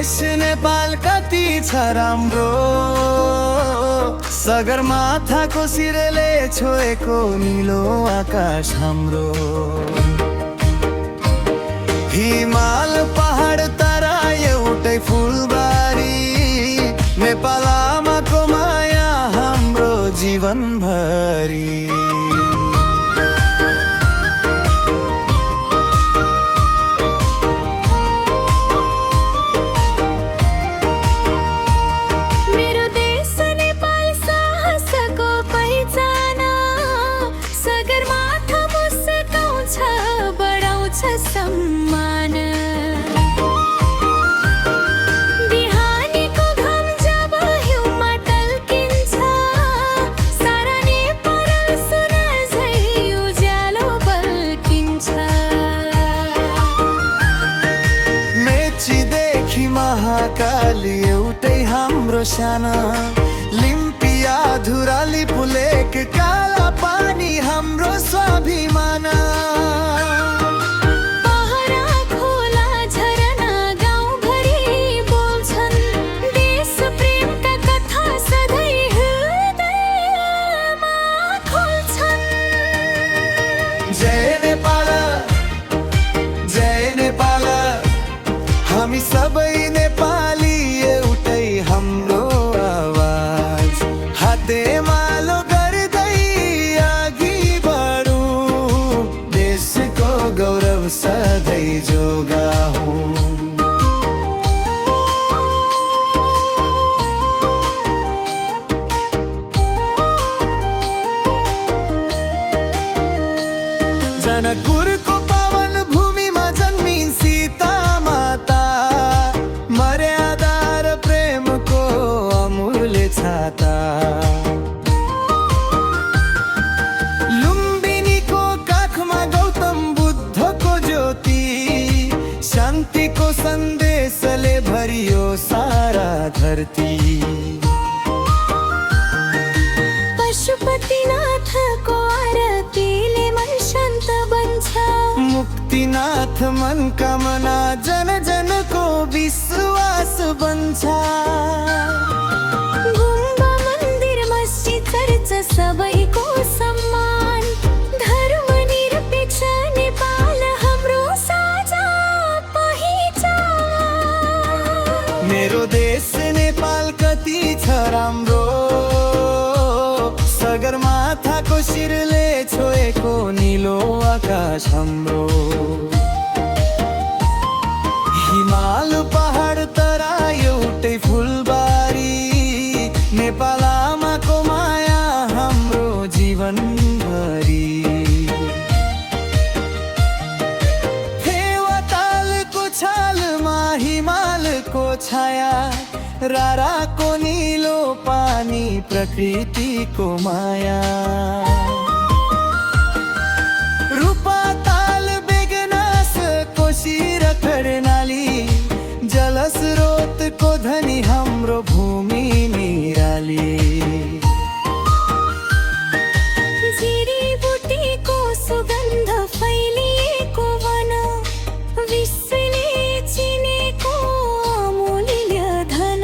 देश नेपाल कति छ राम्रो, सगरमाथाको शिरले छोएको नीलो आकाश हाम्रो। हिमाल पहाड तारा एउटै फुलबारी, नेपाल आमाको माया हाम्रो जीवनभरि। सम्मान बिहानीको घाम जब हिउँमा टल्किन्छ, सारा नेपाल सुन झै उज्यालो बल्किन्छ। मेचीदेखि महाकाली एउटै हाम्रो साना, लिम्पिया धुराली फुलेक काला पानी हाम्रो स्वाभिमान। जय नेपाल, जय नेपाल, हामी सबै नेपाली एउटै हाम्रो आवाज। हातेमालो गर्दै अघि बढौँ, देशको गौरव सधैँ जोगाऊ। जनकपुरको पावन भूमिमा जन्मिन् सीता माता, मर्यादा र प्रेमको अमूल्य छाता। लुम्बिनीको काखमा गौतम बुद्धको ज्योति, शान्तिको सन्देशले भरियो सारा धरती। पशुपतिनाथको आरतीले मन शान्त बन्छ, मुक्तिनाथ मनकामना जन जनको विश्वास बन्छ। गुम्बा मन्दिर मस्जिद चर्च सबैको सम्मान, धर्म निरपेक्ष नेपाल हाम्रो साझा पहिचान। मेरो देश नेपाल कति छ राम्रो, सगरमाथाको शिरले छोएको नीलो आकाश हाम्रो। हिमाल पहाड तरा एउटै फुलबारी, नेपाल आमाको माया हाम्रो जीवनभरि। फेवातालको छालमा हिमालको छाया, राराको नीलो पानी प्रकृतिको माया। रूपाताल बेगनास कोशी र कर्णाली, जलस्रोतको धनी हाम्रो भूमि निराली। जडीबुटीको सुगन्ध फैलिएको वन, विश्वले चिनेको अमूल्य धन।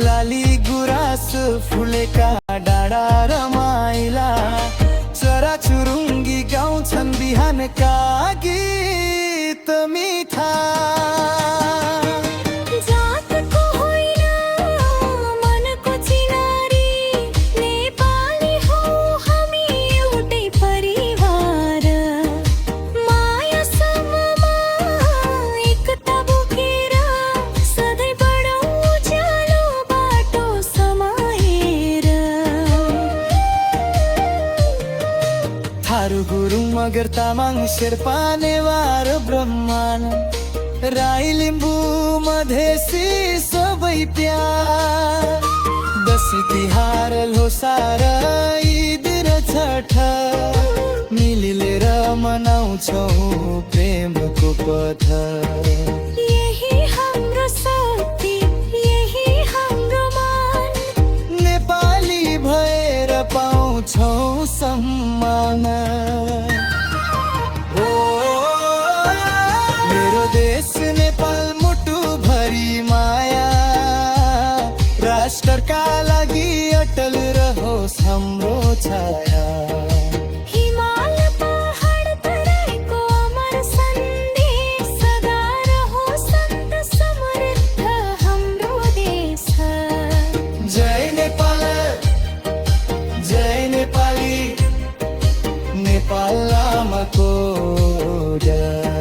लाली गुराँस फुलेका डाँडा रमाइला, चराचुरुङ्गी गाउँछन् बिहानका गीत मिठा। जातको होइन मनको चिनारी, नेपाली हौ हामी एउटै परिवार। माया सममा एकता बोकेर सधैँ बढौँ उज्यालो बाटो समाएर। थारू गुरुङ मगर तामाङ शेर्पा नेवार ब्रह्मण, राई लिम्बू मधेसी सबै प्यार। दसैँ तिहार ल्होसार ईद र छठ, मिलेर मनाउँछौँ प्रेमको पथ। यही हाम्रो शक्ति, यही हाम्रो मान, नेपाली भएर पाउँछौँ सम्मान। मेरो देश नेपाल मुटु भरिमा alama koda.